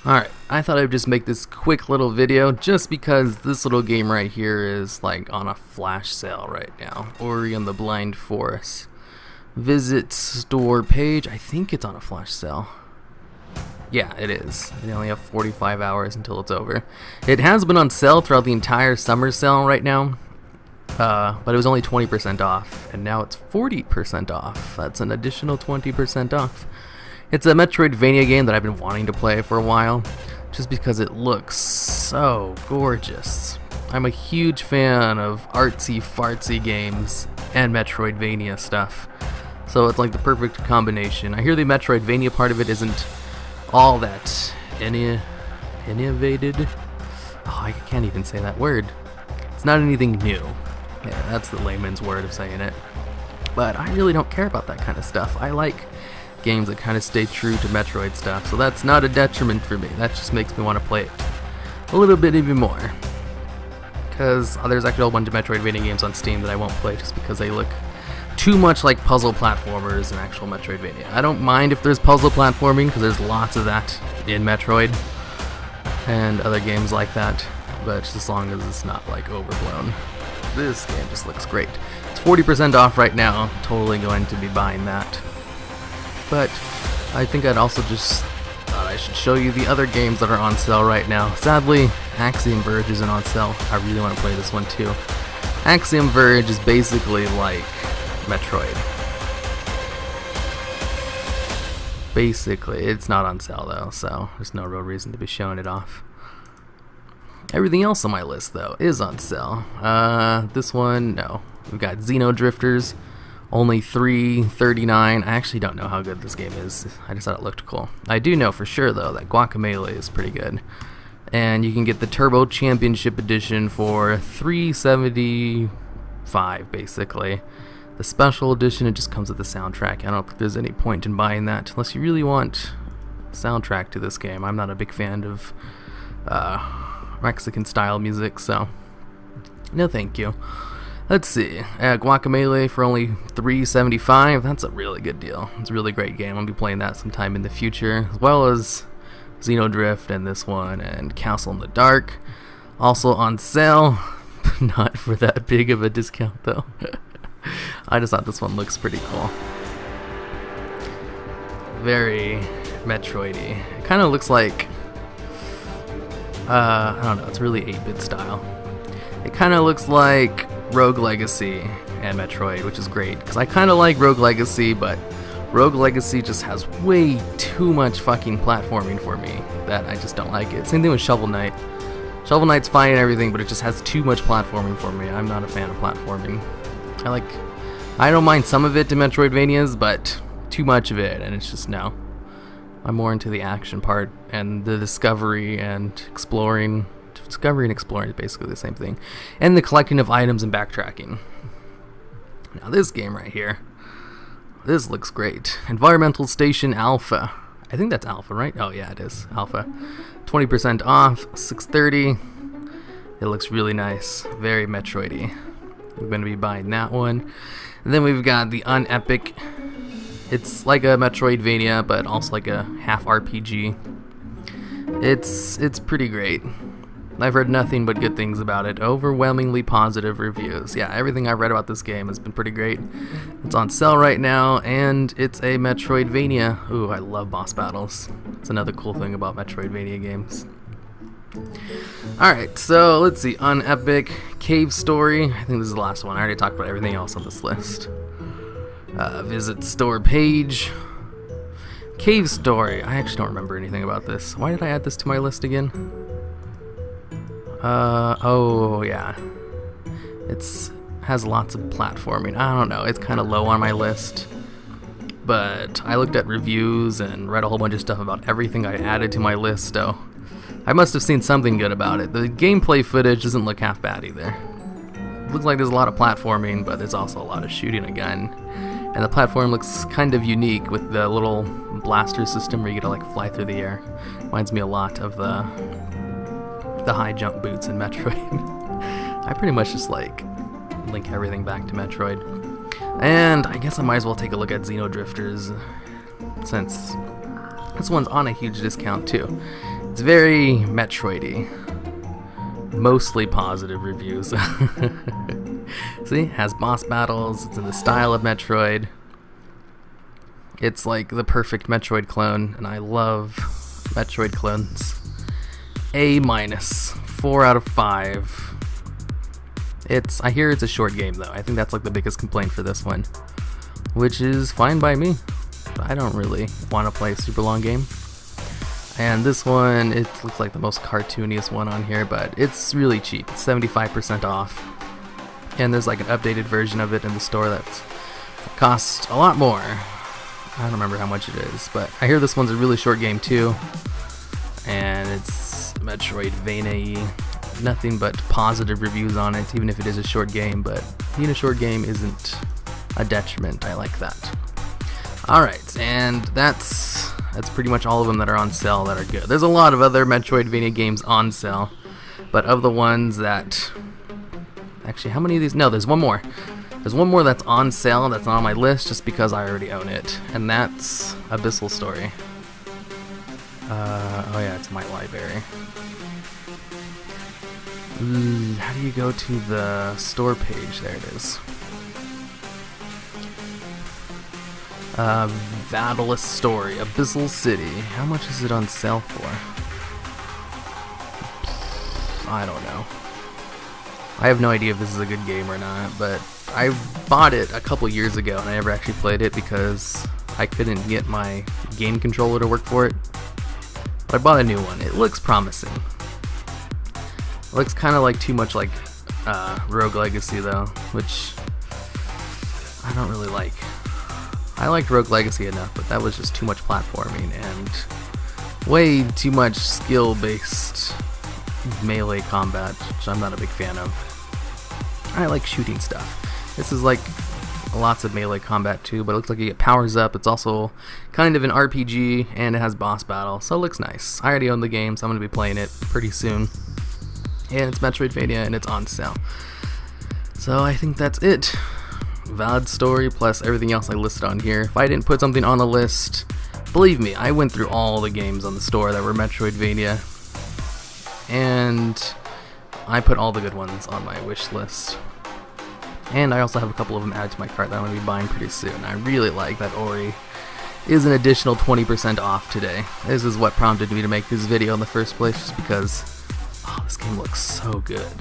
Alright, I thought I'd just make this quick little video just because this little game right here is like on a flash sale right now. Ori and the Blind Forest. Visit store page. I think it's on a flash sale. Yeah, it is. They only have 45 hours until it's over. It has been on sale throughout the entire summer sale right now. But it was only 20% off, and now it's 40% off. That's an additional 20% off. It's a Metroidvania game that I've been wanting to play for a while, just because it looks so gorgeous. I'm a huge fan of artsy-fartsy games and Metroidvania stuff, so it's like the perfect combination. I hear the Metroidvania part of it isn't all that innovated. Oh, I can't even say that word. It's not anything new. Yeah, that's the layman's word of saying it. But I really don't care about that kind of stuff. I like games that kind of stay true to Metroid stuff, so that's not a detriment for me. That just makes me want to play it a little bit even more. Because there's actually a whole bunch of Metroidvania games on Steam that I won't play just because they look too much like puzzle platformers and actual Metroidvania. I don't mind if there's puzzle platforming, because there's lots of that in Metroid and other games like that, but just as long as it's not like overblown. This game just looks great. It's 40% off right now. I'm totally going to be buying that. But I think I'd also just thought I should show you the other games that are on sale right now. Sadly, Axiom Verge isn't on sale. I really want to play this one too. Axiom Verge is basically like Metroid. Basically, it's not on sale though, so there's no real reason to be showing it off. Everything else on my list though is on sale. This one, no. We've got Xenodrifters. Only $3.39. I actually don't know how good this game is. I just thought it looked cool. I do know for sure though that Guacamelee is pretty good. And you can get the Turbo Championship Edition for $3.75 basically. The special edition, it just comes with the soundtrack. I don't think there's any point in buying that unless you really want soundtrack to this game. I'm not a big fan of Mexican style music, so no thank you. Let's see, Guacamelee for only $3.75. That's a really good deal. It's a really great game. I'll be playing that sometime in the future, as well as Xenodrift and this one and Castle in the Dark. Also on sale, not for that big of a discount though. I just thought this one looks pretty cool. Very Metroid-y. It kind of looks like, I don't know, it's really 8-bit style. It kind of looks like Rogue Legacy and Metroid, which is great, because I kind of like Rogue Legacy, but Rogue Legacy just has way too much fucking platforming for me that I just don't like it. Same thing with Shovel Knight. Shovel Knight's fine and everything, but it just has too much platforming for me. I'm not a fan of platforming. I don't mind some of it to Metroidvanias, but too much of it, and it's just no. I'm more into the action part and the discovery and exploring. Discovery and exploring is basically the same thing. And the collecting of items and backtracking. Now this game right here, this looks great. Environmental Station Alpha. I think that's Alpha, right? Oh yeah, it is Alpha. 20% off, $6.30. It looks really nice. Very Metroid-y. I'm going to be buying that one. And then we've got the Unepic. It's like a Metroidvania, but also like a half RPG. It's pretty great. I've heard nothing but good things about it. Overwhelmingly positive reviews. Yeah, everything I've read about this game has been pretty great. It's on sale right now, and it's a Metroidvania. Ooh, I love boss battles. It's another cool thing about Metroidvania games. Alright, so let's see. Unepic, Cave Story. I think this is the last one. I already talked about everything else on this list. Visit store page. Cave Story. I actually don't remember anything about this. Why did I add this to my list again? Oh yeah, has lots of platforming. I don't know, it's kind of low on my list, but I looked at reviews and read a whole bunch of stuff about everything I added to my list, so I must have seen something good about it. The gameplay footage doesn't look half bad either. It looks like there's a lot of platforming, but there's also a lot of shooting a gun, and the platform looks kind of unique with the little blaster system where you get to like fly through the air. Reminds me a lot of the high jump boots in Metroid. I pretty much just like link everything back to Metroid. And I guess I might as well take a look at Xenodrifters, since this one's on a huge discount too. It's very Metroidy. Mostly positive reviews. See, has boss battles, it's in the style of Metroid. It's like the perfect Metroid clone, and I love Metroid clones. A-, 4 out of 5. I hear it's a short game though. I think that's like the biggest complaint for this one, which is fine by me. I don't really want to play a super long game. And this one, it looks like the most cartooniest one on here, but it's really cheap. It's 75% off. And there's like an updated version of it in the store that costs a lot more. I don't remember how much it is, but I hear this one's a really short game too. And it's Metroidvania-y. Nothing but positive reviews on it, even if it is a short game, but being a short game isn't a detriment. I like that. Alright, and that's pretty much all of them that are on sale that are good. There's a lot of other Metroidvania games on sale, but of the ones that... Actually, how many of these? No, there's one more. There's one more that's on sale that's not on my list just because I already own it, and that's Abyssal Story. Oh yeah, it's my library. How do you go to the store page? There it is. Vadalus Story, Abyssal City. How much is it on sale for? I don't know. I have no idea if this is a good game or not, but I bought it a couple years ago and I never actually played it because I couldn't get my game controller to work for it. But I bought a new one. It looks promising. It looks kind of like too much like Rogue Legacy though, which I don't really like. I liked Rogue Legacy enough, but that was just too much platforming and way too much skill-based melee combat, which I'm not a big fan of. I like shooting stuff. This is like lots of melee combat too, but it looks like it powers up. It's also kind of an RPG, and it has boss battle, so it looks nice. I already own the game, so I'm going to be playing it pretty soon. And it's Metroidvania, and it's on sale. So I think that's it. Valid Story plus everything else I listed on here. If I didn't put something on the list, believe me, I went through all the games on the store that were Metroidvania, and I put all the good ones on my wish list. And I also have a couple of them added to my cart that I'm going to be buying pretty soon. I really like that Ori is an additional 20% off today. This is what prompted me to make this video in the first place, just because this game looks so good.